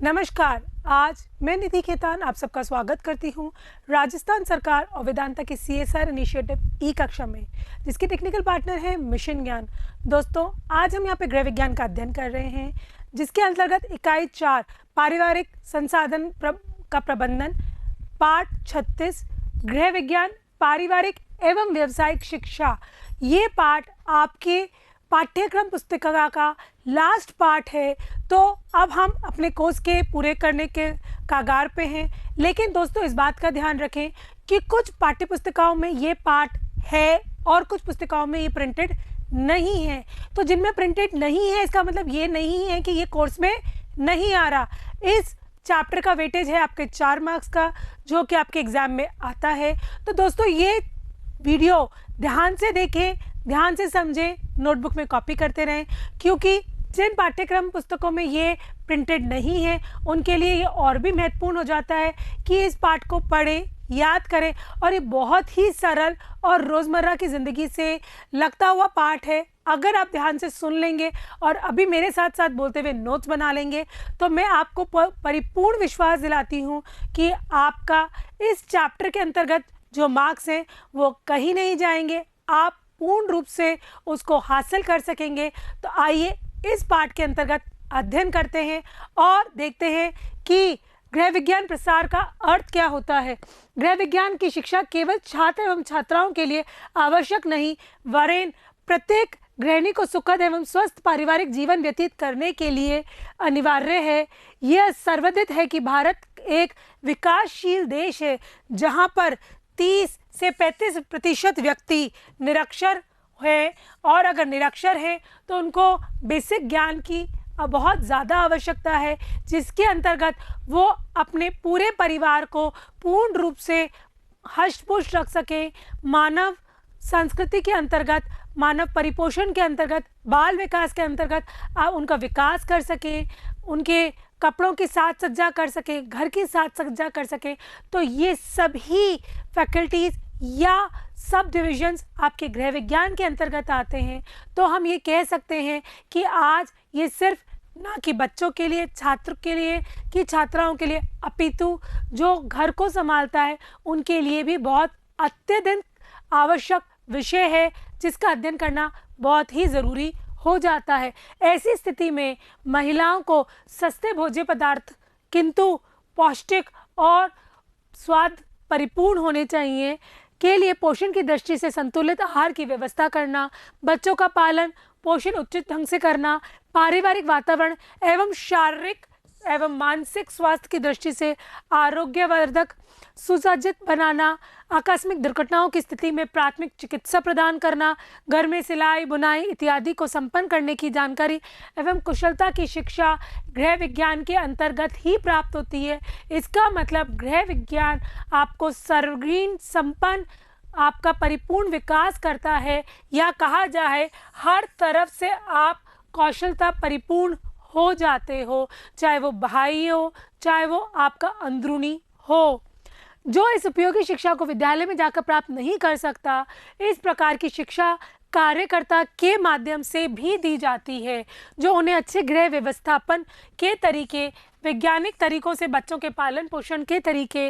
नमस्कार। आज मैं निधि खेतान आप सबका स्वागत करती हूँ राजस्थान सरकार और वेदांता की CSR इनिशिएटिव ई कक्षा में, जिसके टेक्निकल पार्टनर है मिशन ज्ञान। दोस्तों, आज हम यहाँ पे गृह विज्ञान का अध्ययन कर रहे हैं, जिसके अंतर्गत इकाई 4 पारिवारिक संसाधन का प्रबंधन, पाठ 36 गृह विज्ञान पारिवारिक एवं व्यावसायिक शिक्षा। ये पाठ आपके पाठ्यक्रम पुस्तिका का लास्ट पार्ट है। तो अब हम अपने कोर्स के पूरे करने के कगार पे हैं। लेकिन दोस्तों, इस बात का ध्यान रखें कि कुछ पाठ्य पुस्तिकाओं में ये पार्ट है और कुछ पुस्तिकाओं में ये प्रिंटेड नहीं है। तो जिनमें प्रिंटेड नहीं है, इसका मतलब ये नहीं है कि ये कोर्स में नहीं आ रहा। इस चैप्टर का वेटेज है आपके 4 मार्क्स का, जो कि आपके एग्जाम में आता है। तो दोस्तों, ये वीडियो ध्यान से देखें, ध्यान से समझें, नोटबुक में कॉपी करते रहें, क्योंकि जिन पाठ्यक्रम पुस्तकों में ये प्रिंटेड नहीं है उनके लिए ये और भी महत्वपूर्ण हो जाता है कि इस पाठ को पढ़ें, याद करें। और ये बहुत ही सरल और रोज़मर्रा की ज़िंदगी से लगता हुआ पाठ है। अगर आप ध्यान से सुन लेंगे और अभी मेरे साथ साथ बोलते हुए नोट्स बना लेंगे, तो मैं आपको परिपूर्ण विश्वास दिलाती हूँ कि आपका इस चैप्टर के अंतर्गत जो मार्क्स हैं वो कहीं नहीं जाएंगे, आप पूर्ण रूप से उसको हासिल कर सकेंगे। तो आइए इस पाठ के अंतर्गत अध्ययन करते हैं और देखते हैं कि गृह विज्ञान प्रसार का अर्थ क्या होता है। गृह विज्ञान की शिक्षा केवल छात्र एवं छात्राओं के लिए आवश्यक नहीं, वरन प्रत्येक गृहिणी को सुखद एवं स्वस्थ पारिवारिक जीवन व्यतीत करने के लिए अनिवार्य है। यह सर्वविदित है कि भारत एक विकासशील देश है, जहां पर 30 से 35% व्यक्ति निरक्षर है, और अगर निरक्षर है तो उनको बेसिक ज्ञान की बहुत ज़्यादा आवश्यकता है, जिसके अंतर्गत वो अपने पूरे परिवार को पूर्ण रूप से हष्ट-पुष्ट रख सकें। मानव संस्कृति के अंतर्गत, मानव परिपोषण के अंतर्गत, बाल विकास के अंतर्गत उनका विकास कर सकें, उनके कपड़ों की साज सज्जा कर सकें, घर की साज सज्जा कर सकें। तो ये सभी फैकल्टीज़ या सब डिविजन्स आपके गृह विज्ञान के अंतर्गत आते हैं। तो हम ये कह सकते हैं कि आज ये सिर्फ ना कि बच्चों के लिए, छात्र के लिए कि छात्राओं के लिए, अपितु जो घर को संभालता है उनके लिए भी बहुत अत्यधिक आवश्यक विषय है, जिसका अध्ययन करना बहुत ही ज़रूरी हो जाता है। ऐसी स्थिति में महिलाओं को सस्ते भोज्य पदार्थ किंतु पौष्टिक और स्वाद परिपूर्ण होने चाहिए के लिए पोषण की दृष्टि से संतुलित आहार की व्यवस्था करना, बच्चों का पालन पोषण उचित ढंग से करना, पारिवारिक वातावरण एवं शारीरिक एवं मानसिक स्वास्थ्य की दृष्टि से आरोग्यवर्धक सुसज्जित बनाना, आकस्मिक दुर्घटनाओं की स्थिति में प्राथमिक चिकित्सा प्रदान करना, घर में सिलाई बुनाई इत्यादि को संपन्न करने की जानकारी एवं कुशलता की शिक्षा गृह विज्ञान के अंतर्गत ही प्राप्त होती है। इसका मतलब गृह विज्ञान आपको सर्वग्रीन संपन्न, आपका परिपूर्ण विकास करता है, या कहा जाए हर तरफ से आप कौशलता परिपूर्ण हो जाते हो, चाहे वो बाह्य हो, चाहे वो आपका अंदरूनी हो। जो इस उपयोगी शिक्षा को विद्यालय में जाकर प्राप्त नहीं कर सकता, इस प्रकार की शिक्षा कार्यकर्ता के माध्यम से भी दी जाती है, जो उन्हें अच्छे गृह व्यवस्थापन के तरीके, वैज्ञानिक तरीकों से बच्चों के पालन पोषण के तरीके,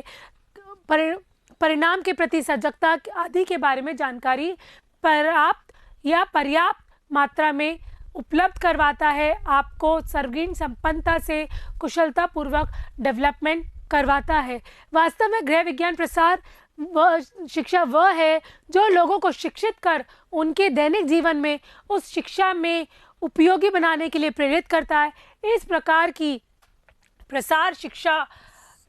परिणाम के प्रति सजगता आदि के बारे में जानकारी पर्याप्त मात्रा में उपलब्ध करवाता है, आपको सर्वग्रीन संपन्नता से कुशलता पूर्वक डेवलपमेंट करवाता है। वास्तव में गृह विज्ञान प्रसार शिक्षा वह है जो लोगों को शिक्षित कर उनके दैनिक जीवन में उस शिक्षा में उपयोगी बनाने के लिए प्रेरित करता है। इस प्रकार की प्रसार शिक्षा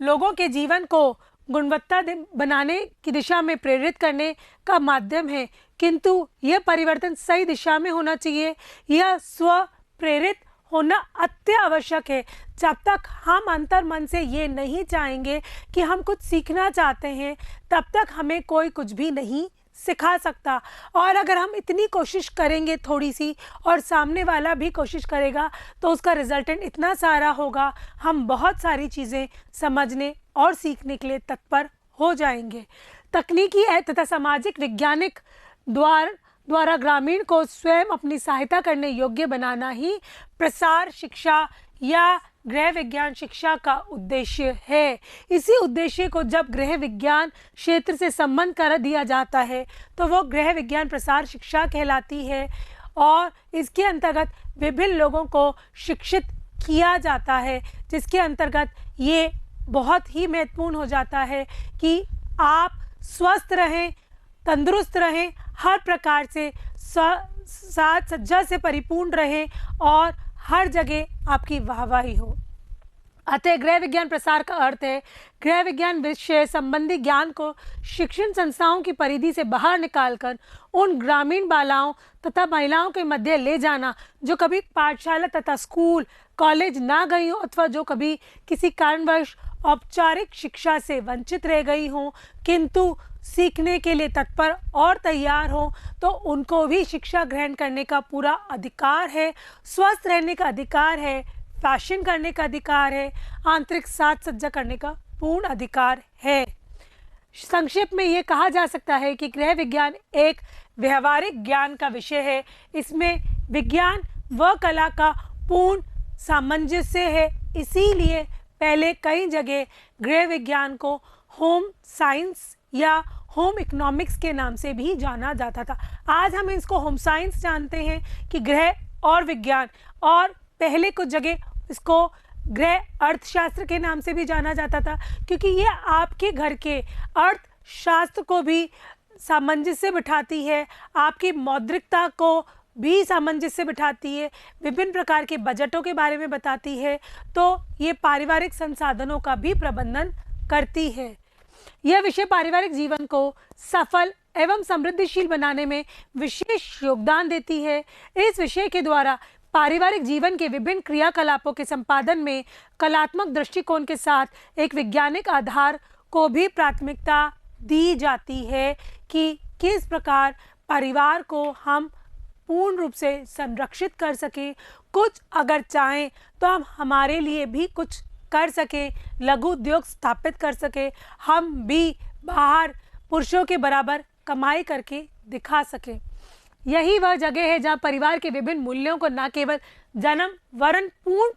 लोगों के जीवन को गुणवत्ता बनाने की दिशा में प्रेरित करने का माध्यम है, किंतु यह परिवर्तन सही दिशा में होना चाहिए। यह स्व प्रेरित होना अति आवश्यक है। जब तक हम अंतर मन से ये नहीं चाहेंगे कि हम कुछ सीखना चाहते हैं, तब तक हमें कोई कुछ भी नहीं सिखा सकता। और अगर हम इतनी कोशिश करेंगे थोड़ी सी, और सामने वाला भी कोशिश करेगा, तो उसका रिजल्टेंट इतना सारा होगा, हम बहुत सारी चीज़ें समझने और सीखने के लिए तत्पर हो जाएंगे। तकनीकी तथा सामाजिक वैज्ञानिक द्वारा ग्रामीण को स्वयं अपनी सहायता करने योग्य बनाना ही प्रसार शिक्षा या गृह विज्ञान शिक्षा का उद्देश्य है। इसी उद्देश्य को जब गृह विज्ञान क्षेत्र से संबंध कर दिया जाता है तो वो गृह विज्ञान प्रसार शिक्षा कहलाती है और इसके अंतर्गत विभिन्न लोगों को शिक्षित किया जाता है, जिसके अंतर्गत ये बहुत ही महत्वपूर्ण हो जाता है कि आप स्वस्थ रहें, तंदुरुस्त रहें, हर प्रकार से साज सज्जा से परिपूर्ण रहें और हर जगह आपकी वाहवाही हो। अतः गृह विज्ञान प्रसार का अर्थ है गृह विज्ञान विषय संबंधी ज्ञान को शिक्षण संस्थाओं की परिधि से बाहर निकालकर उन ग्रामीण बालाओं तथा महिलाओं के मध्य ले जाना जो कभी पाठशाला तथा स्कूल कॉलेज ना गई हो अथवा जो कभी किसी कारणवश औपचारिक शिक्षा से वंचित रह गई हों किंतु सीखने के लिए तत्पर और तैयार हो, तो उनको भी शिक्षा ग्रहण करने का पूरा अधिकार है, स्वस्थ रहने का अधिकार है, फैशन करने का अधिकार है, आंतरिक साज सज्जा करने का पूर्ण अधिकार है। संक्षेप में ये कहा जा सकता है कि गृह विज्ञान एक व्यवहारिक ज्ञान का विषय है। इसमें विज्ञान व कला का पूर्ण सामंजस्य है। इसीलिए पहले कई जगह गृह विज्ञान को होम साइंस या होम इकोनॉमिक्स के नाम से भी जाना जाता था। आज हम इसको होम साइंस जानते हैं कि गृह और विज्ञान, और पहले कुछ जगह इसको गृह अर्थशास्त्र के नाम से भी जाना जाता था, क्योंकि ये आपके घर के अर्थशास्त्र को भी सामंजस्य बिठाती है, आपकी मौद्रिकता को भी सामंजस्य बिठाती है, विभिन्न प्रकार के बजटों के बारे में बताती है, तो ये पारिवारिक संसाधनों का भी प्रबंधन करती है। यह विषय पारिवारिक जीवन को सफल एवं समृद्धिशील बनाने में विशेष योगदान देती है। इस विषय के द्वारा पारिवारिक जीवन के विभिन्न क्रियाकलापों के संपादन में कलात्मक दृष्टिकोण के साथ एक वैज्ञानिक आधार को भी प्राथमिकता दी जाती है कि किस प्रकार परिवार को हम पूर्ण रूप से संरक्षित कर सकें, कुछ अगर चाहें तो हम हमारे लिए भी कुछ कर सके, लघु उद्योग स्थापित कर सके, हम भी बाहर पुरुषों के बराबर कमाई करके दिखा सके। यही वह जगह है जहाँ परिवार के विभिन्न मूल्यों को न केवल जन्म वरण पूर्ण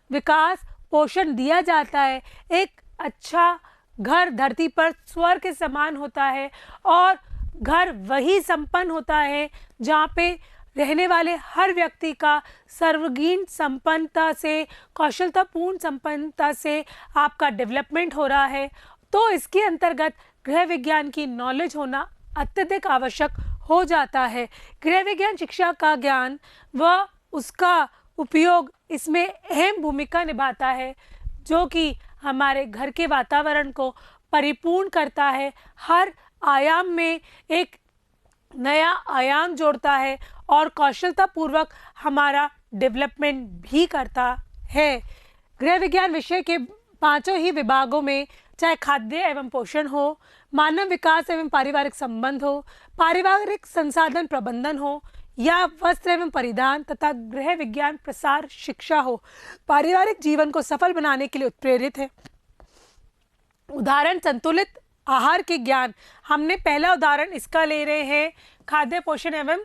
विकास पोषण दिया जाता है, एक अच्छा घर धरती पर स्वर्ग के समान होता है और घर वही संपन्न होता है जहाँ पे रहने वाले हर व्यक्ति का सर्वगीण संपन्नता से, कौशलतापूर्ण संपन्नता से आपका डेवलपमेंट हो रहा है। तो इसके अंतर्गत गृह विज्ञान की नॉलेज होना अत्यधिक आवश्यक हो जाता है। गृह विज्ञान शिक्षा का ज्ञान व उसका उपयोग इसमें अहम भूमिका निभाता है, जो कि हमारे घर के वातावरण को परिपूर्ण करता है, हर आयाम में एक नया आयाम जोड़ता है और कौशलतापूर्वक हमारा डेवलपमेंट भी करता है। गृह विज्ञान विषय के पांचों ही विभागों में, चाहे खाद्य एवं पोषण हो, मानव विकास एवं पारिवारिक संबंध हो, पारिवारिक संसाधन प्रबंधन हो या वस्त्र एवं परिधान तथा गृह विज्ञान प्रसार शिक्षा हो, पारिवारिक जीवन को सफल बनाने के लिए उत्प्रेरित है। उदाहरण संतुलित आहार के ज्ञान, हमने पहला उदाहरण इसका ले रहे हैं खाद्य पोषण एवं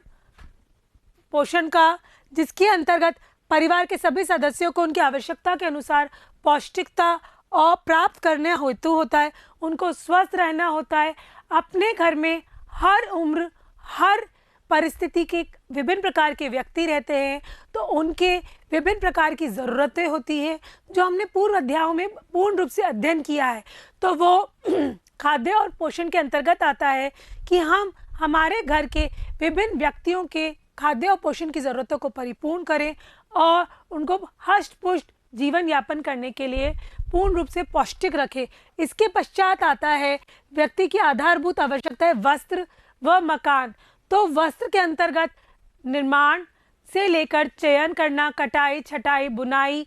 पोषण का, जिसके अंतर्गत परिवार के सभी सदस्यों को उनकी आवश्यकता के अनुसार पौष्टिकता और प्राप्त करने हेतु होता है, उनको स्वस्थ रहना होता है। अपने घर में हर उम्र हर परिस्थिति के विभिन्न प्रकार के व्यक्ति रहते हैं, तो उनके विभिन्न प्रकार की ज़रूरतें होती हैं जो हमने पूर्व अध्यायों में पूर्ण रूप से अध्ययन किया है। तो वो खाद्य और पोषण के अंतर्गत आता है कि हम हमारे घर के विभिन्न व्यक्तियों के खाद्य और पोषण की ज़रूरतों को परिपूर्ण करें और उनको हष्ट पुष्ट जीवन यापन करने के लिए पूर्ण रूप से पौष्टिक रखें। इसके पश्चात आता है व्यक्ति की आधारभूत आवश्यकता है वस्त्र व मकान। तो वस्त्र के अंतर्गत निर्माण से लेकर चयन करना, कटाई छटाई बुनाई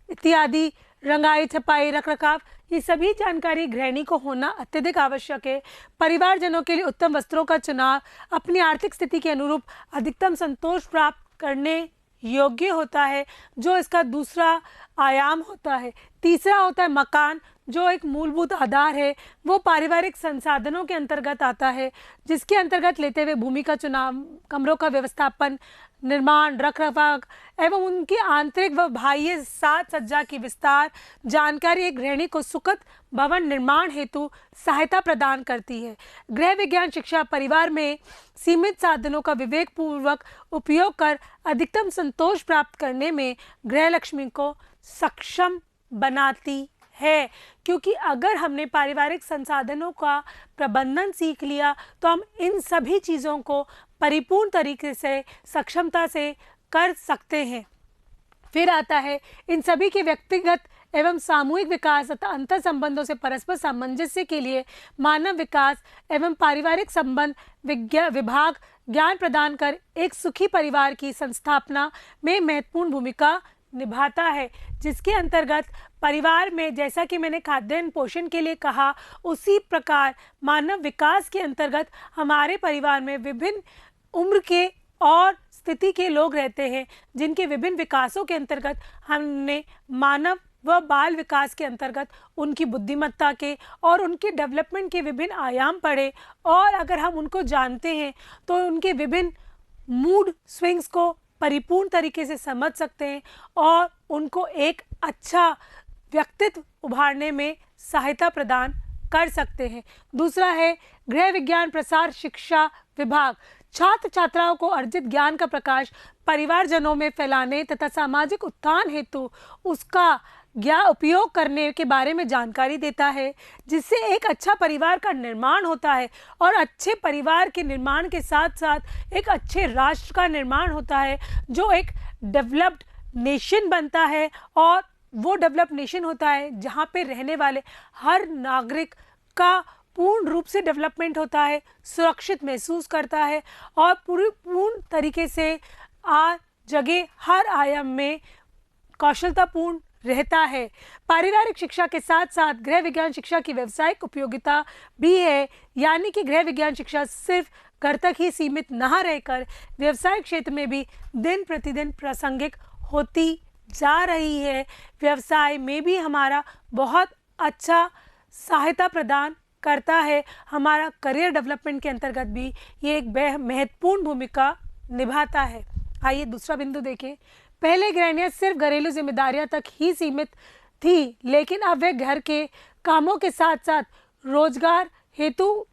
इत्यादि, रंगाई छपाई रखरखाव, ये सभी जानकारी गृहिणी को होना अत्यधिक आवश्यक है। परिवारजनों के लिए उत्तम वस्त्रों का चुनाव अपनी आर्थिक स्थिति के अनुरूप अधिकतम संतोष प्राप्त करने योग्य होता है, जो इसका दूसरा आयाम होता है। तीसरा होता है मकान, जो एक मूलभूत आधार है, वो पारिवारिक संसाधनों के अंतर्गत आता है, जिसके अंतर्गत लेते हुए भूमि का चुनाव, कमरों का व्यवस्थापन, निर्माण, रखरखाव एवं उनकी आंतरिक व बाह्य साज सज्जा की विस्तार जानकारी एक गृहिणी को सुखद भवन निर्माण हेतु सहायता प्रदान करती है। गृह विज्ञान शिक्षा परिवार में सीमित साधनों का विवेकपूर्वक उपयोग कर अधिकतम संतोष प्राप्त करने में गृह लक्ष्मी को सक्षम बनाती है, क्योंकि अगर हमने पारिवारिक संसाधनों का प्रबंधन सीख लिया तो हम इन सभी चीज़ों को परिपूर्ण तरीके से सक्षमता से कर सकते हैं। फिर आता है इन सभी के व्यक्तिगत एवं सामूहिक विकास तथा अंतर संबंधों से परस्पर सामंजस्य के लिए मानव विकास एवं पारिवारिक संबंध विभाग ज्ञान प्रदान कर एक सुखी परिवार की संस्थापना में महत्वपूर्ण भूमिका निभाता है, जिसके अंतर्गत परिवार में, जैसा कि मैंने खाद्यान्न पोषण के लिए कहा, उसी प्रकार मानव विकास के अंतर्गत हमारे परिवार में विभिन्न उम्र के और स्थिति के लोग रहते हैं, जिनके विभिन्न विकासों के अंतर्गत हमने मानव व बाल विकास के अंतर्गत उनकी बुद्धिमत्ता के और उनके डेवलपमेंट के विभिन्न आयाम पढ़े, और अगर हम उनको जानते हैं तो उनके विभिन्न मूड स्विंग्स को परिपूर्ण तरीके से समझ सकते हैं और उनको एक अच्छा व्यक्तित्व उभारने में सहायता प्रदान कर सकते हैं। दूसरा है गृह विज्ञान प्रसार शिक्षा विभाग छात्र छात्राओं को अर्जित ज्ञान का प्रकाश परिवारजनों में फैलाने तथा सामाजिक उत्थान हेतु उसका उपयोग करने के बारे में जानकारी देता है, जिससे एक अच्छा परिवार का निर्माण होता है और अच्छे परिवार के निर्माण के साथ साथ एक अच्छे राष्ट्र का निर्माण होता है, जो एक डेवलप्ड नेशन बनता है। और वो डेवलप्ड नेशन होता है जहाँ पे रहने वाले हर नागरिक का पूर्ण रूप से डेवलपमेंट होता है, सुरक्षित महसूस करता है और पूर्ण तरीके से जगह हर आयाम में कौशलतापूर्ण रहता है। पारिवारिक शिक्षा के साथ साथ गृह विज्ञान शिक्षा की व्यावसायिक उपयोगिता भी है, यानी कि गृह विज्ञान शिक्षा सिर्फ घर तक ही सीमित न रहकर व्यवसायिक क्षेत्र में भी दिन प्रतिदिन प्रासंगिक होती जा रही है। व्यवसाय में भी हमारा बहुत अच्छा सहायता प्रदान करता है, हमारा करियर डेवलपमेंट के अंतर्गत भी ये एक महत्वपूर्ण भूमिका निभाता है। आइए दूसरा बिंदु देखें। पहले गृहिणियाँ सिर्फ घरेलू जिम्मेदारियां तक ही सीमित थी, लेकिन अब वे घर के कामों के साथ साथ रोजगार हेतु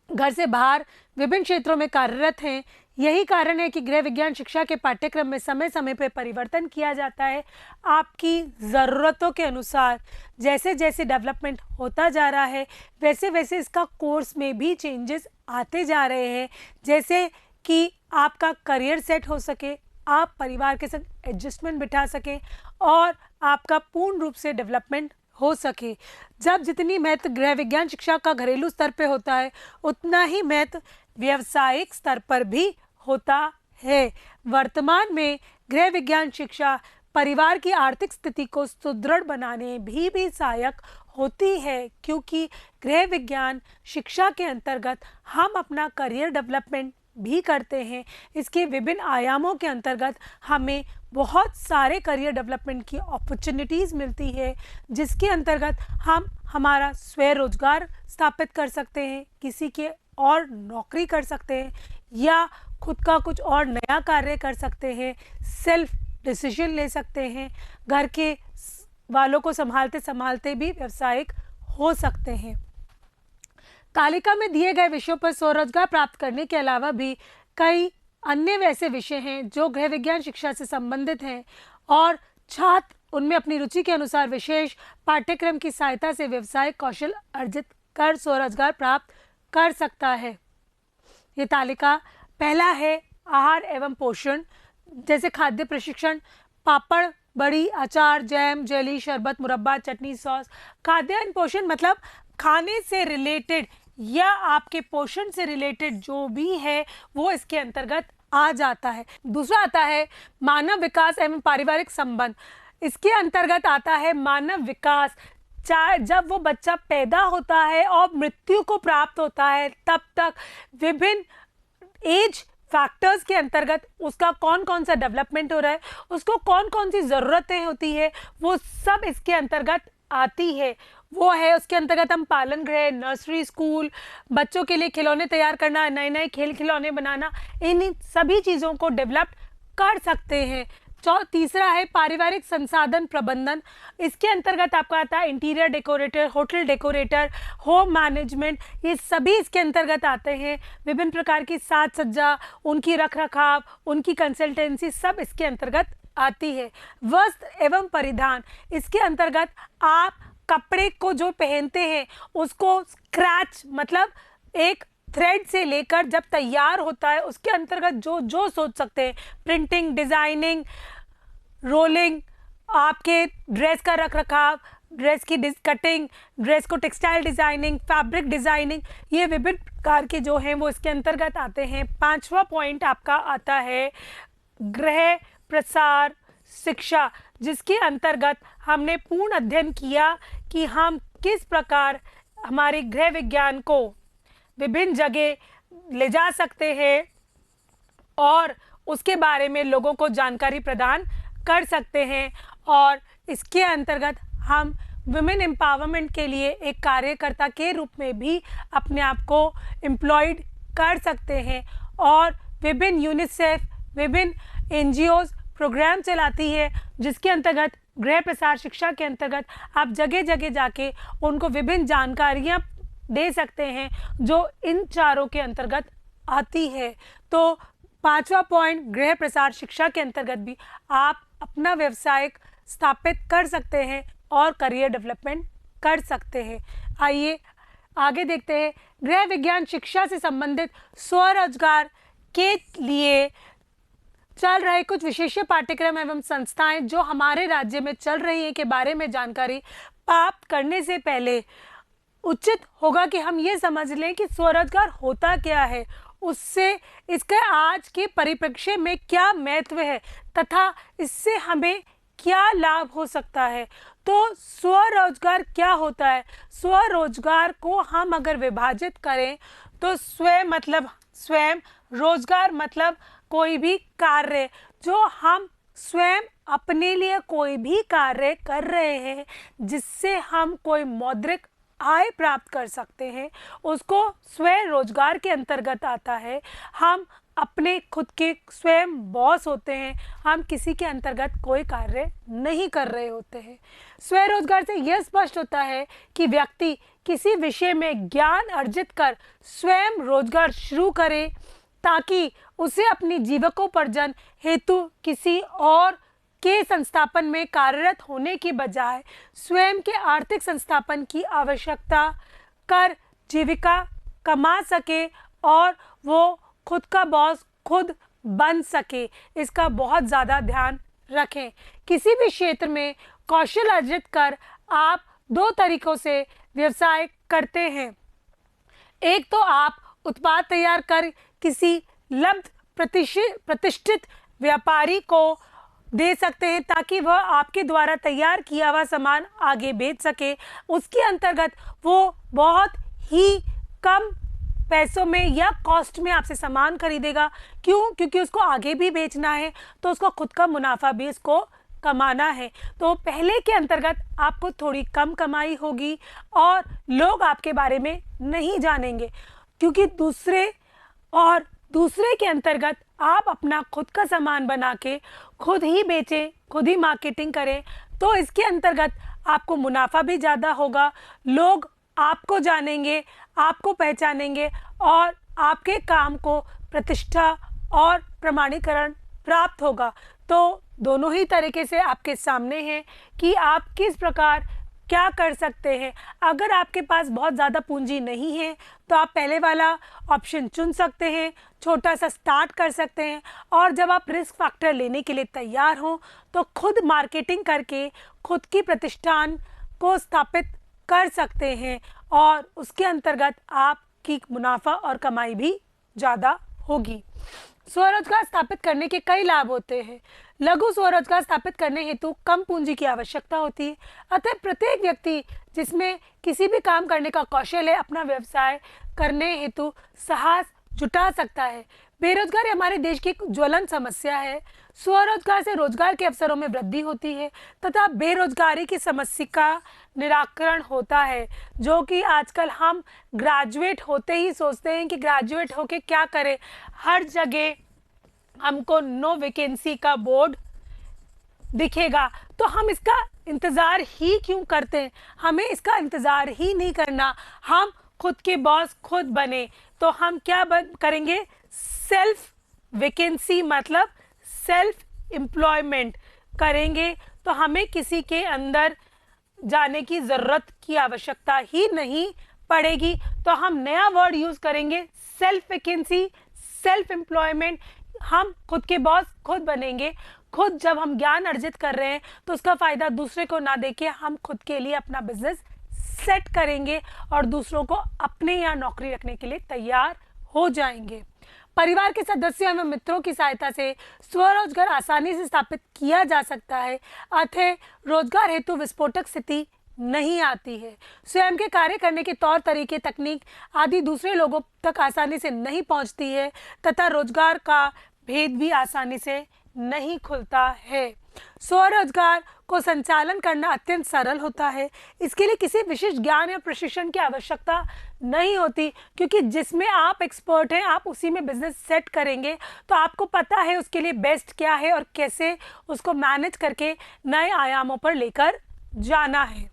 घर से बाहर विभिन्न क्षेत्रों में कार्यरत हैं। यही कारण है कि गृह विज्ञान शिक्षा के पाठ्यक्रम में समय समय पर परिवर्तन किया जाता है। आपकी ज़रूरतों के अनुसार जैसे जैसे डेवलपमेंट होता जा रहा है, वैसे वैसे इसका कोर्स में भी चेंजेस आते जा रहे हैं, जैसे कि आपका करियर सेट हो सके, आप परिवार के साथ एडजस्टमेंट बिठा सकें और आपका पूर्ण रूप से डेवलपमेंट हो सके। जब जितनी महत्व गृह विज्ञान शिक्षा का घरेलू स्तर पे होता है, उतना ही महत्व व्यावसायिक स्तर पर भी होता है। वर्तमान में गृह विज्ञान शिक्षा परिवार की आर्थिक स्थिति को सुदृढ़ बनाने भी सहायक होती है, क्योंकि गृह विज्ञान शिक्षा के अंतर्गत हम अपना करियर डेवलपमेंट भी करते हैं। इसके विभिन्न आयामों के अंतर्गत हमें बहुत सारे करियर डेवलपमेंट की अपॉर्चुनिटीज़ मिलती है, जिसके अंतर्गत हम हमारा स्वरोजगार स्थापित कर सकते हैं, किसी के और नौकरी कर सकते हैं या खुद का कुछ और नया कार्य कर सकते हैं, सेल्फ डिसीजन ले सकते हैं, घर के वालों को संभालते संभालते भी व्यावसायिक हो सकते हैं। तालिका में दिए गए विषयों पर स्वरोजगार प्राप्त करने के अलावा भी कई अन्य वैसे विषय हैं जो गृह विज्ञान शिक्षा से संबंधित हैं और छात्र उनमें अपनी रुचि के अनुसार विशेष पाठ्यक्रम की सहायता से व्यवसायिक कौशल अर्जित कर स्वरोजगार प्राप्त कर सकता है। ये तालिका पहला है आहार एवं पोषण, जैसे खाद्य प्रशिक्षण, पापड़, बड़ी, अचार, जैम, जेली, शरबत, मुरब्बा, चटनी, सॉस। खाद्यान्न पोषण मतलब खाने से रिलेटेड या आपके पोषण से रिलेटेड जो भी है वो इसके अंतर्गत आ जाता है। दूसरा आता है मानव विकास एवं पारिवारिक संबंध। इसके अंतर्गत आता है मानव विकास। चाहे जब वो बच्चा पैदा होता है और मृत्यु को प्राप्त होता है, तब तक विभिन्न एज फैक्टर्स के अंतर्गत उसका कौन कौन सा डेवलपमेंट हो रहा है, उसको कौन कौन सी ज़रूरतें होती है, वो सब इसके अंतर्गत आती है। वो है उसके अंतर्गत हम पालन गृह, नर्सरी स्कूल, बच्चों के लिए खिलौने तैयार करना, नए नए खेल खिलौने बनाना, इन सभी चीज़ों को डेवलप कर सकते हैं। तीसरा है पारिवारिक संसाधन प्रबंधन। इसके अंतर्गत आपका आता है interior decorator, hotel decorator, home management, ये सभी इसके अंतर्गत आते हैं। विभिन्न प्रकार की साज सज्जा, उनकी रख रखाव, उनकी कंसल्टेंसी, सब इसके अंतर्गत आती है। वस्त्र एवं परिधान, इसके अंतर्गत आप कपड़े को जो पहनते हैं उसको स्क्रैच मतलब एक थ्रेड से लेकर जब तैयार होता है उसके अंतर्गत जो जो सोच सकते हैं, प्रिंटिंग, डिज़ाइनिंग, रोलिंग, आपके ड्रेस का रख रखाव, ड्रेस की कटिंग, ड्रेस को टेक्सटाइल डिज़ाइनिंग, फैब्रिक डिज़ाइनिंग, ये विभिन्न प्रकार के जो हैं वो इसके अंतर्गत आते हैं। 5वां पॉइंट आपका आता है गृह प्रसार शिक्षा, जिसके अंतर्गत हमने पूर्ण अध्ययन किया कि हम किस प्रकार हमारे गृह विज्ञान को विभिन्न जगह ले जा सकते हैं और उसके बारे में लोगों को जानकारी प्रदान कर सकते हैं। और इसके अंतर्गत हम वुमेन एम्पावरमेंट के लिए एक कार्यकर्ता के रूप में भी अपने आप को एम्प्लॉयड कर सकते हैं। और विभिन्न यूनिसेफ, विभिन्न एनजीओज प्रोग्राम चलाती है जिसके अंतर्गत गृह प्रसार शिक्षा के अंतर्गत आप जगह जगह जाके उनको विभिन्न जानकारियाँ दे सकते हैं जो इन चारों के अंतर्गत आती है। तो 5वां पॉइंट गृह प्रसार शिक्षा के अंतर्गत भी आप अपना व्यवसाय स्थापित कर सकते हैं और करियर डेवलपमेंट कर सकते हैं। आइए आगे देखते हैं गृह विज्ञान शिक्षा से संबंधित स्वरोजगार के लिए चल रहे कुछ विशेष पाठ्यक्रम एवं संस्थाएं जो हमारे राज्य में चल रही हैं के बारे में जानकारी प्राप्त करने से पहले उचित होगा कि हम ये समझ लें कि स्वरोजगार होता क्या है, उससे इसके आज के परिप्रेक्ष्य में क्या महत्व है तथा इससे हमें क्या लाभ हो सकता है। तो स्वरोजगार क्या होता है? स्वरोजगार को हम अगर विभाजित करें तो स्वयं मतलब स्वयं, रोजगार मतलब कोई भी कार्य जो हम स्वयं अपने लिए कोई भी कार्य कर रहे हैं जिससे हम कोई मौद्रिक आय प्राप्त कर सकते हैं, उसको स्वयं रोजगार के अंतर्गत आता है। हम अपने खुद के स्वयं बॉस होते हैं, हम किसी के अंतर्गत कोई कार्य नहीं कर रहे होते हैं। स्वरोजगार से यह स्पष्ट होता है कि व्यक्ति किसी विषय में ज्ञान अर्जित कर स्वयं रोजगार शुरू करे ताकि उसे अपनी जीविकोपार्जन हेतु किसी और के संस्थापन में कार्यरत होने की बजाय स्वयं के आर्थिक संस्थापन की आवश्यकता कर जीविका कमा सके और वो खुद का बॉस खुद बन सके। इसका बहुत ज़्यादा ध्यान रखें। किसी भी क्षेत्र में कौशल अर्जित कर आप 2 तरीकों से व्यवसाय करते हैं। एक तो आप उत्पाद तैयार कर किसी लब्ध प्रतिष्ठित व्यापारी को दे सकते हैं ताकि वह आपके द्वारा तैयार किया हुआ सामान आगे बेच सके। उसके अंतर्गत वो बहुत ही कम पैसों में या कॉस्ट में आपसे सामान खरीदेगा। क्यों? क्योंकि उसको आगे भी बेचना है तो उसको खुद का मुनाफा भी इसको कमाना है। तो पहले के अंतर्गत आपको थोड़ी कम कमाई होगी और लोग आपके बारे में नहीं जानेंगे, क्योंकि दूसरे के अंतर्गत आप अपना खुद का सामान बना के खुद ही बेचें, खुद ही मार्केटिंग करें तो इसके अंतर्गत आपको मुनाफा भी ज़्यादा होगा, लोग आपको जानेंगे, आपको पहचानेंगे और आपके काम को प्रतिष्ठा और प्रमाणीकरण प्राप्त होगा। तो दोनों ही तरीके से आपके सामने हैं कि आप किस प्रकार क्या कर सकते हैं। अगर आपके पास बहुत ज़्यादा पूंजी नहीं है तो आप पहले वाला ऑप्शन चुन सकते हैं, छोटा सा स्टार्ट कर सकते हैं और जब आप रिस्क फैक्टर लेने के लिए तैयार हों तो खुद मार्केटिंग करके खुद की प्रतिष्ठान को स्थापित कर सकते हैं और उसके अंतर्गत आपकी मुनाफा और कमाई भी ज़्यादा होगी। स्वरोजगार स्थापित करने के कई लाभ होते हैं। लघु स्वरोजगार स्थापित करने हेतु कम पूंजी की आवश्यकता होती है, अतः प्रत्येक व्यक्ति जिसमें किसी भी काम करने का कौशल है अपना व्यवसाय करने हेतु साहस जुटा सकता है। बेरोजगारी हमारे देश की एक ज्वलन समस्या है। स्वरोजगार से रोजगार के अवसरों में वृद्धि होती है तथा बेरोजगारी की समस्या का निराकरण होता है, जो कि आजकल हम ग्रेजुएट होते ही सोचते हैं कि ग्रेजुएट होके क्या करें। हर जगह हमको नो वैकेंसी का बोर्ड दिखेगा, तो हम इसका इंतज़ार ही क्यों करते हैं? हमें इसका इंतज़ार ही नहीं करना, हम खुद के बॉस खुद बने। तो हम क्या करेंगे? सेल्फ वैकेंसी मतलब सेल्फ एम्प्लॉयमेंट करेंगे। तो हमें किसी के अंदर जाने की ज़रूरत की आवश्यकता ही नहीं पड़ेगी। तो हम नया वर्ड यूज़ करेंगे, सेल्फ वैकेंसी, सेल्फ एम्प्लॉयमेंट। हम खुद के बॉस खुद बनेंगे। खुद जब हम ज्ञान अर्जित कर रहे हैं तो उसका फ़ायदा दूसरे को ना देके हम खुद के लिए अपना बिजनेस सेट करेंगे और दूसरों को अपने यहाँ नौकरी रखने के लिए तैयार हो जाएंगे। परिवार के सदस्यों एवं मित्रों की सहायता से स्वरोजगार आसानी से स्थापित किया जा सकता है, अतः रोजगार हेतु विस्फोटक स्थिति नहीं आती है। स्वयं के कार्य करने के तौर तरीके, तकनीक आदि दूसरे लोगों तक आसानी से नहीं पहुंचती है तथा रोजगार का भेद भी आसानी से नहीं खुलता है। स्वरोजगार को संचालन करना अत्यंत सरल होता है। इसके लिए किसी विशेष ज्ञान या प्रशिक्षण की आवश्यकता नहीं होती, क्योंकि जिसमें आप एक्सपर्ट हैं आप उसी में बिजनेस सेट करेंगे। तो आपको पता है उसके लिए बेस्ट क्या है और कैसे उसको मैनेज करके नए आयामों पर लेकर जाना है।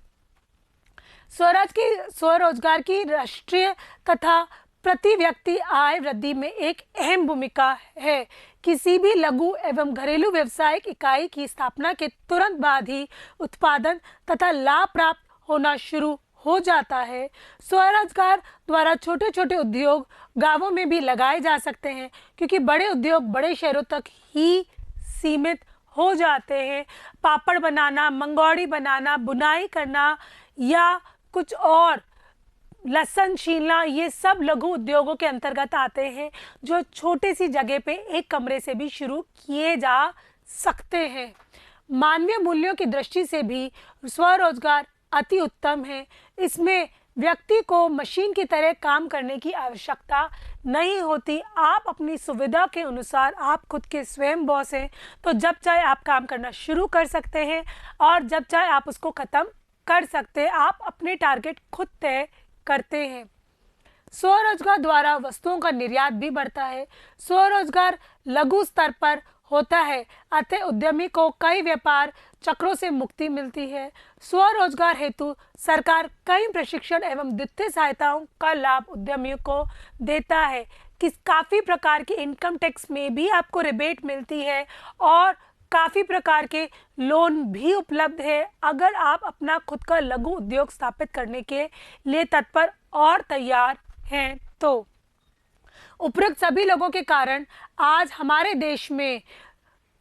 स्वरोजगार की राष्ट्रीय तथा प्रति व्यक्ति आय वृद्धि में एक अहम भूमिका है। किसी भी लघु एवं घरेलू व्यवसायिक इकाई की स्थापना के तुरंत बाद ही उत्पादन तथा लाभ प्राप्त होना शुरू हो जाता है। स्वरोजगार द्वारा छोटे छोटे उद्योग गांवों में भी लगाए जा सकते हैं, क्योंकि बड़े उद्योग बड़े शहरों तक ही सीमित हो जाते हैं। पापड़ बनाना, मंगौड़ी बनाना, बुनाई करना या कुछ और, लहसुन छीलना, ये सब लघु उद्योगों के अंतर्गत आते हैं, जो छोटी सी जगह पे एक कमरे से भी शुरू किए जा सकते हैं। मानवीय मूल्यों की दृष्टि से भी स्वरोजगार अति उत्तम है। इसमें व्यक्ति को मशीन की तरह काम करने की आवश्यकता नहीं होती। आप अपनी सुविधा के अनुसार, आप खुद के स्वयं बॉस हैं, तो जब चाहे आप काम करना शुरू कर सकते हैं और जब चाहे आप उसको ख़त्म कर सकते हैं। आप अपने टारगेट खुद तय करते हैं। स्वरोजगार द्वारा वस्तुओं का निर्यात भी बढ़ता है। स्वरोजगार लघु स्तर पर होता है, अतः उद्यमी को कई व्यापार चक्रों से मुक्ति मिलती है। स्वरोजगार हेतु सरकार कई प्रशिक्षण एवं वित्तीय सहायताओं का लाभ उद्यमियों को देता है। काफ़ी प्रकार की इनकम टैक्स में भी आपको रिबेट मिलती है और काफ़ी प्रकार के लोन भी उपलब्ध है, अगर आप अपना खुद का लघु उद्योग स्थापित करने के लिए तत्पर और तैयार हैं तो। उपरोक्त सभी लोगों के कारण आज हमारे देश में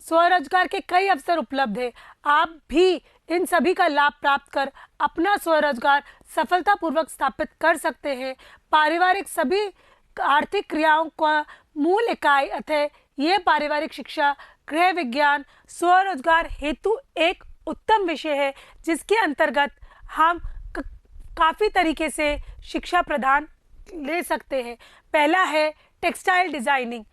स्वरोजगार के कई अवसर उपलब्ध है। आप भी इन सभी का लाभ प्राप्त कर अपना स्वरोजगार सफलतापूर्वक स्थापित कर सकते हैं। पारिवारिक सभी आर्थिक क्रियाओं का मूल इकाई अतः यह पारिवारिक शिक्षा, गृह विज्ञान स्वरोजगार हेतु एक उत्तम विषय है, जिसके अंतर्गत हम काफ़ी तरीके से शिक्षा प्रदान ले सकते हैं। पहला है टेक्सटाइल डिज़ाइनिंग।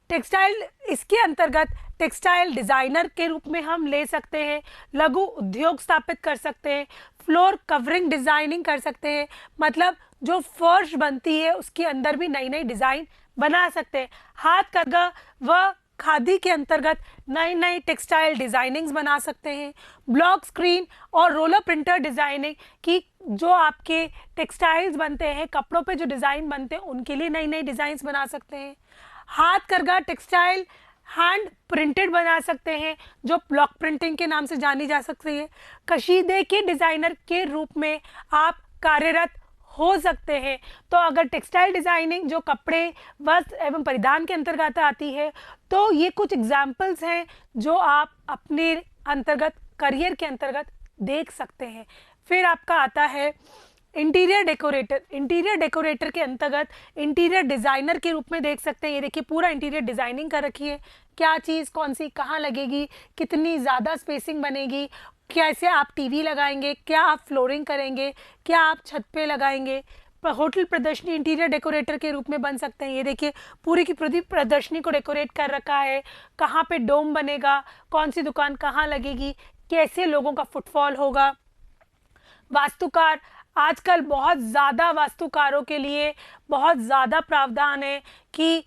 इसके अंतर्गत टेक्सटाइल डिज़ाइनर के रूप में हम ले सकते हैं, लघु उद्योग स्थापित कर सकते हैं, फ्लोर कवरिंग डिज़ाइनिंग कर सकते हैं, मतलब जो फर्श बनती है उसके अंदर भी नई नई डिज़ाइन बना सकते हैं। हाथ करगा व खादी के अंतर्गत नई नई टेक्सटाइल डिज़ाइनिंग्स बना सकते हैं। ब्लॉक स्क्रीन और रोलर प्रिंटर डिज़ाइनिंग की जो आपके टेक्सटाइल्स बनते हैं, कपड़ों पे जो डिज़ाइन बनते हैं, उनके लिए नई नई डिज़ाइंस बना सकते हैं। हाथ करगा टेक्सटाइल हैंड प्रिंटेड बना सकते हैं, जो ब्लॉक प्रिंटिंग के नाम से जानी जा सकती है। कशीदे के डिज़ाइनर के रूप में आप कार्यरत हो सकते हैं। तो अगर टेक्सटाइल डिज़ाइनिंग जो कपड़े, वस्त्र एवं परिधान के अंतर्गत आती है, तो ये कुछ एग्जाम्पल्स हैं जो आप अपने अंतर्गत करियर के अंतर्गत देख सकते हैं। फिर आपका आता है इंटीरियर डेकोरेटर। इंटीरियर डेकोरेटर के अंतर्गत इंटीरियर डिज़ाइनर के रूप में देख सकते हैं। ये देखिए पूरा इंटीरियर डिज़ाइनिंग कर रखी है, क्या चीज़ कौन सी कहाँ लगेगी, कितनी ज़्यादा स्पेसिंग बनेगी, कैसे आप टीवी लगाएंगे, क्या आप फ्लोरिंग करेंगे, क्या आप छत पे लगाएंगे। होटल प्रदर्शनी इंटीरियर डेकोरेटर के रूप में बन सकते हैं। ये देखिए पूरी की पूरी प्रदर्शनी को डेकोरेट कर रखा है, कहाँ पे डोम बनेगा, कौन सी दुकान कहाँ लगेगी, कैसे लोगों का फुटफॉल होगा। वास्तुकार, आजकल बहुत ज़्यादा वास्तुकारों के लिए बहुत ज़्यादा प्रावधान है कि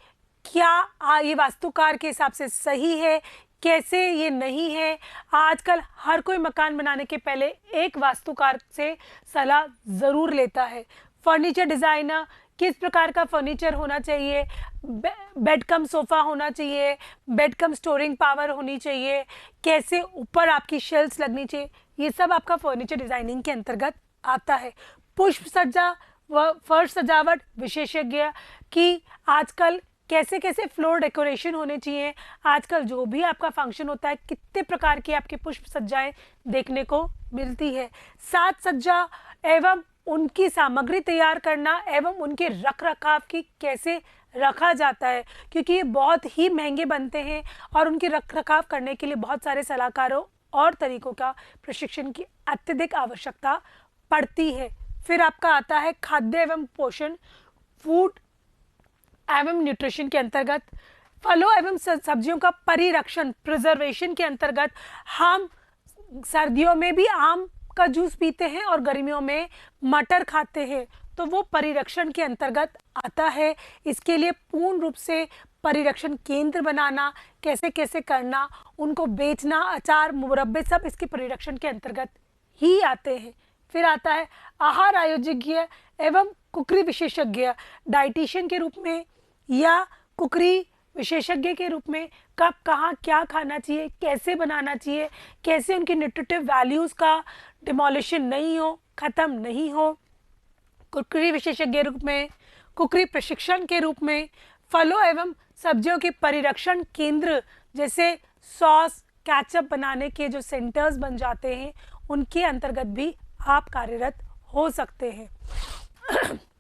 क्या ये वास्तुकार के हिसाब से सही है, कैसे ये नहीं है। आजकल हर कोई मकान बनाने के पहले एक वास्तुकार से सलाह ज़रूर लेता है। फर्नीचर डिज़ाइनर, किस प्रकार का फर्नीचर होना चाहिए, बेड कम सोफ़ा होना चाहिए, बेड कम स्टोरिंग पावर होनी चाहिए, कैसे ऊपर आपकी शेल्फ्स लगनी चाहिए, ये सब आपका फर्नीचर डिज़ाइनिंग के अंतर्गत आता है। पुष्प सज्जा व फर्श सजावट विशेषज्ञ की आजकल कैसे कैसे फ्लोर डेकोरेशन होने चाहिए। आजकल जो भी आपका फंक्शन होता है, कितने प्रकार की आपकी पुष्प सज्जाएं देखने को मिलती है। साज सज्जा एवं उनकी सामग्री तैयार करना एवं उनके रख रखाव की कैसे रखा जाता है, क्योंकि ये बहुत ही महंगे बनते हैं और उनकी रख रखाव करने के लिए बहुत सारे सलाहकारों और तरीकों का प्रशिक्षण की अत्यधिक आवश्यकता पड़ती है। फिर आपका आता है खाद्य एवं पोषण, फूड एवं न्यूट्रिशन के अंतर्गत। फलों एवं सब्जियों का परिरक्षण, प्रिजर्वेशन के अंतर्गत हम सर्दियों में भी आम का जूस पीते हैं और गर्मियों में मटर खाते हैं, तो वो परिरक्षण के अंतर्गत आता है। इसके लिए पूर्ण रूप से परिरक्षण केंद्र बनाना, कैसे कैसे करना, उनको बेचना, अचार मुरब्बे सब इसके परिरक्षण के अंतर्गत ही आते हैं। फिर आता है आहार आयोजक एवं कुकरी विशेषज्ञ, डाइटिशियन के रूप में या कुकरी विशेषज्ञ के रूप में कब कहाँ क्या खाना चाहिए, कैसे बनाना चाहिए, कैसे उनकी न्यूट्रिटिव वैल्यूज़ का डिमोलिशन नहीं हो, ख़त्म नहीं हो। कुकरी विशेषज्ञ के रूप में, कुकरी प्रशिक्षण के रूप में, फलों एवं सब्जियों के परिरक्षण केंद्र जैसे सॉस केचप बनाने के जो सेंटर्स बन जाते हैं, उनके अंतर्गत भी आप कार्यरत हो सकते हैं।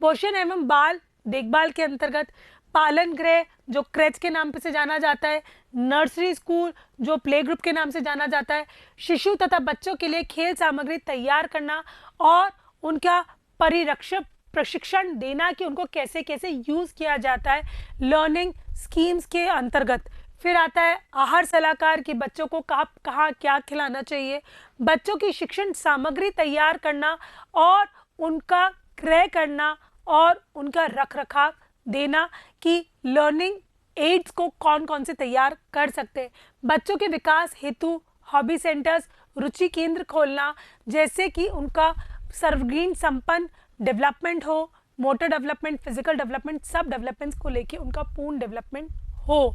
पोषण एवं बाल देखभाल के अंतर्गत पालन गृह जो क्रेच के नाम से जाना जाता है, नर्सरी स्कूल जो प्ले ग्रुप के नाम से जाना जाता है, शिशु तथा बच्चों के लिए खेल सामग्री तैयार करना और उनका परिरक्षण प्रशिक्षण देना कि उनको कैसे कैसे यूज़ किया जाता है लर्निंग स्कीम्स के अंतर्गत। फिर आता है आहार सलाहकार कि बच्चों को कहाँ क्या खिलाना चाहिए, बच्चों की शिक्षण सामग्री तैयार करना और उनका क्रय करना और उनका रख रखाव देना कि लर्निंग एड्स को कौन कौन से तैयार कर सकते हैं। बच्चों के विकास हेतु हॉबी सेंटर्स, रुचि केंद्र खोलना, जैसे कि उनका सर्वग्रीन संपन्न डेवलपमेंट हो, मोटर डेवलपमेंट, फिजिकल डेवलपमेंट, सब डेवलपमेंट्स को लेके उनका पूर्ण डेवलपमेंट हो।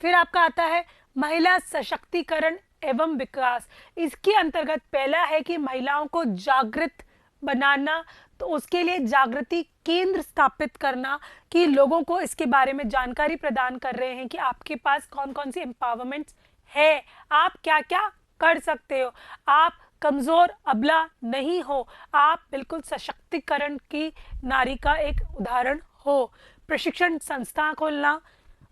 फिर आपका आता है महिला सशक्तिकरण एवं विकास। इसके अंतर्गत पहला है कि महिलाओं को जागृत बनाना, तो उसके लिए जागृति केंद्र स्थापित करना कि लोगों को इसके बारे में जानकारी प्रदान कर रहे हैं कि आपके पास कौन कौन सी एम्पावरमेंट्स है, आप क्या क्या कर सकते हो, आप कमज़ोर अबला नहीं हो, आप बिल्कुल सशक्तिकरण की नारी का एक उदाहरण हो। प्रशिक्षण संस्था खोलना,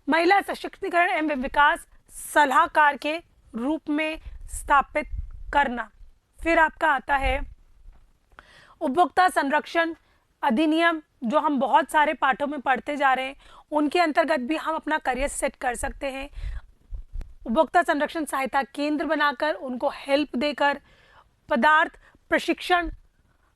महिला सशक्तिकरण एवं विकास सलाहकार के रूप में स्थापित करना। फिर आपका आता है उपभोक्ता संरक्षण अधिनियम, जो हम बहुत सारे पाठों में पढ़ते जा रहे हैं, उनके अंतर्गत भी हम अपना करियर सेट कर सकते हैं। उपभोक्ता संरक्षण सहायता केंद्र बनाकर उनको हेल्प देकर, पदार्थ प्रशिक्षण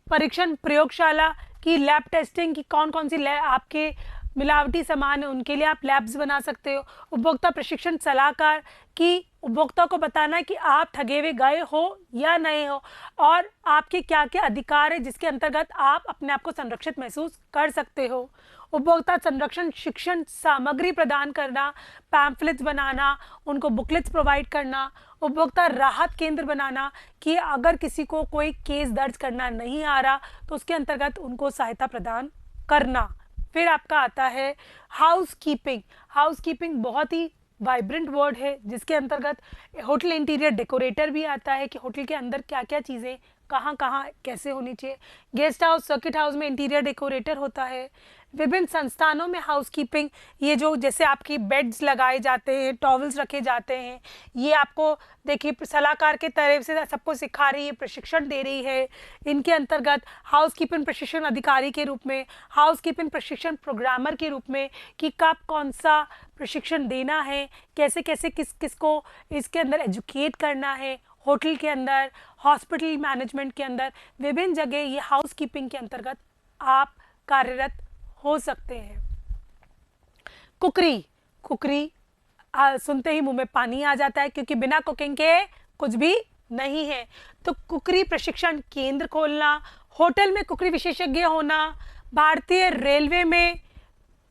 परीक्षण प्रयोगशाला की लैब टेस्टिंग की कौन कौन सी लैब आपके मिलावटी सामान है उनके लिए आप लैब्स बना सकते हो। उपभोक्ता प्रशिक्षण सलाहकार की उपभोक्ता को बताना है कि आप ठगे हुए गए हो या नहीं हो और आपके क्या क्या अधिकार है जिसके अंतर्गत आप अपने आप को संरक्षित महसूस कर सकते हो। उपभोक्ता संरक्षण शिक्षण सामग्री प्रदान करना, पैम्फलेट्स बनाना, उनको बुकलेट्स प्रोवाइड करना। उपभोक्ता राहत केंद्र बनाना कि अगर किसी को कोई केस दर्ज करना नहीं आ रहा तो उसके अंतर्गत उनको सहायता प्रदान करना। फिर आपका आता है हाउस कीपिंग। हाउस कीपिंग बहुत ही वाइब्रेंट वर्ड है जिसके अंतर्गत होटल इंटीरियर डेकोरेटर भी आता है कि होटल के अंदर क्या क्या चीज़ें कहाँ कहाँ कैसे होनी चाहिए। गेस्ट हाउस सर्किट हाउस में इंटीरियर डेकोरेटर होता है। विभिन्न संस्थानों में हाउस कीपिंग, ये जो जैसे आपकी बेड्स लगाए जाते हैं, टॉवल्स रखे जाते हैं, ये आपको देखिए सलाहकार के तरफ से सबको सिखा रही है, प्रशिक्षण दे रही है। इनके अंतर्गत हाउस कीपिंग प्रशिक्षण अधिकारी के रूप में, हाउस कीपिंग प्रशिक्षण प्रोग्रामर के रूप में कि कब कौन सा प्रशिक्षण देना है, कैसे कैसे किस किस को इसके अंदर एजुकेट करना है। होटल के अंदर, हॉस्पिटल मैनेजमेंट के अंदर, विभिन्न जगह ये हाउस कीपिंग के अंतर्गत आप कार्यरत हो सकते हैं। कुकरी कुकरी सुनते ही मुंह में पानी आ जाता है, क्योंकि बिना कुकिंग के कुछ भी नहीं है। तो कुकरी प्रशिक्षण केंद्र खोलना, होटल में कुकरी विशेषज्ञ होना, भारतीय रेलवे में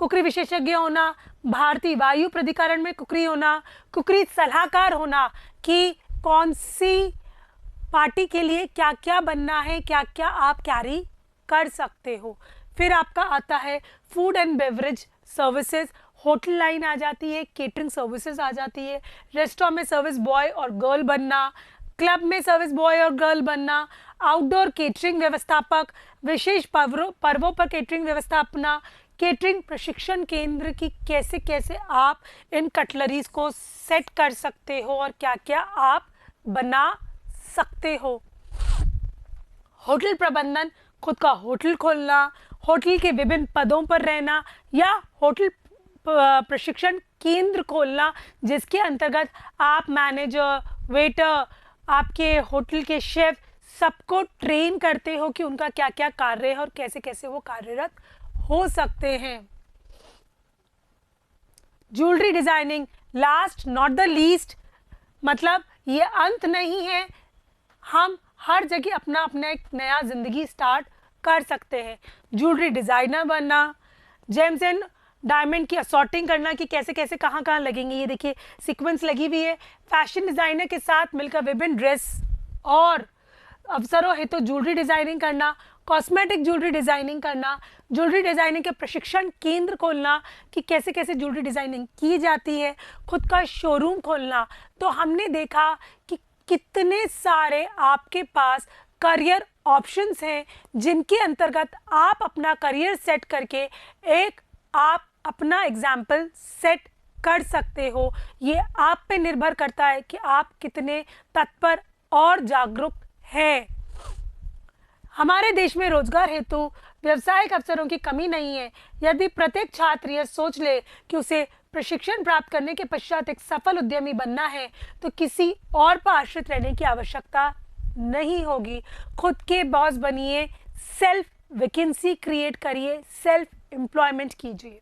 कुकरी विशेषज्ञ होना, भारतीय वायु प्राधिकरण में कुकरी होना, कुकरी सलाहकार होना कि कौन सी पार्टी के लिए क्या क्या बनना है, क्या क्या आप कैरी कर सकते हो। फिर आपका आता है food and beverage services, hotel line आ जाती है, केटरिंग सर्विसेज आ जाती है, रेस्टोरेंट में सर्विस बॉय और गर्ल बनना, क्लब में सर्विस बॉय और गर्ल बनना, आउटडोर केटरिंग व्यवस्थापक, विशेष पर्वों पर केटरिंग व्यवस्थापना, केटरिंग प्रशिक्षण केंद्र की कैसे कैसे आप इन कटलरीज को सेट कर सकते हो और क्या क्या आप बना सकते हो। होटल प्रबंधन, खुद का होटल खोलना, होटल के विभिन्न पदों पर रहना या होटल प्रशिक्षण केंद्र खोलना जिसके अंतर्गत आप मैनेजर, वेटर, आपके होटल के शेफ सबको ट्रेन करते हो कि उनका क्या क्या कार्य है और कैसे कैसे वो कार्यरत हो सकते हैं। Jewellery designing, last not the least, मतलब ये अंत नहीं है, हम हर जगह अपना अपना एक नया जिंदगी स्टार्ट कर सकते हैं। ज्वेलरी डिजाइनर बनना, जेम्स एंड डायमंड की असॉर्टिंग करना कि कैसे कैसे कहाँ कहाँ लगेंगे, ये देखिए सीक्वेंस लगी हुई है। फैशन डिजाइनर के साथ मिलकर विभिन्न ड्रेस और अवसरों हेतु ज्वेलरी डिजाइनिंग करना, कॉस्मेटिक ज्वेलरी डिजाइनिंग करना, ज्वेलरी डिजाइनिंग के प्रशिक्षण केंद्र खोलना कि कैसे कैसे ज्वेलरी डिजाइनिंग की जाती है, खुद का शोरूम खोलना। तो हमने देखा कि कितने सारे आपके पास करियर ऑप्शंस हैं जिनके अंतर्गत आप अपना करियर सेट करके एक आप अपना एग्जाम्पल सेट कर सकते हो। ये आप पे निर्भर करता है कि आप कितने तत्पर और जागरूक हैं। हमारे देश में रोजगार हेतु व्यावसायिक अवसरों की कमी नहीं है। यदि प्रत्येक छात्र यह सोच ले कि उसे प्रशिक्षण प्राप्त करने के पश्चात एक सफल उद्यमी बनना है तो किसी और पर आश्रित रहने की आवश्यकता नहीं होगी। खुद के बॉस बनिए, सेल्फ वैकेंसी क्रिएट करिए, सेल्फ एम्प्लॉयमेंट कीजिए।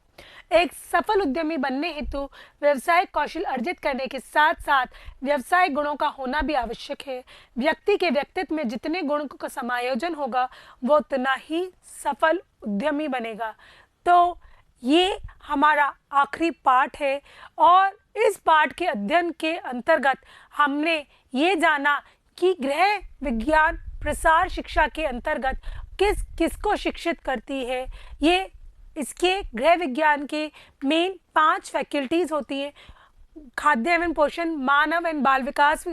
एक सफल उद्यमी बनने हेतु व्यवसायिक कौशल अर्जित करने के साथ साथ व्यवसायिक गुणों का होना भी आवश्यक है। व्यक्ति के व्यक्तित्व में जितने गुणों का समायोजन होगा वो उतना ही सफल उद्यमी बनेगा। तो ये हमारा आखिरी पाठ है और इस पाठ के अध्ययन के अंतर्गत हमने ये जाना कि गृह विज्ञान प्रसार शिक्षा के अंतर्गत किसको शिक्षित करती है। ये इसके गृह विज्ञान के मेन 5 फैकल्टीज होती हैं: खाद्य एवं पोषण, मानव एवं बाल विकास,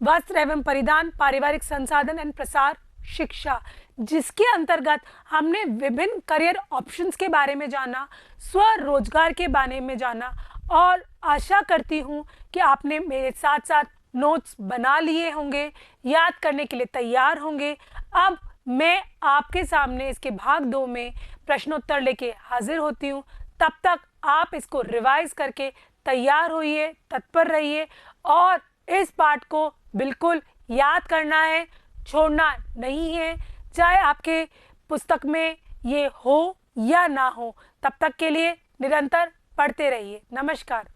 वस्त्र एवं परिधान, पारिवारिक संसाधन एवं प्रसार शिक्षा, जिसके अंतर्गत हमने विभिन्न करियर ऑप्शंस के बारे में जाना, स्वरोजगार के बारे में जाना। और आशा करती हूँ कि आपने मेरे साथ साथ नोट्स बना लिए होंगे, याद करने के लिए तैयार होंगे। अब मैं आपके सामने इसके भाग 2 में प्रश्नोत्तर लेके हाजिर होती हूँ। तब तक आप इसको रिवाइज करके तैयार होइए, तत्पर रहिए और इस पाठ को बिल्कुल याद करना है, छोड़ना नहीं है, चाहे आपके पुस्तक में ये हो या ना हो। तब तक के लिए निरंतर पढ़ते रहिए। नमस्कार।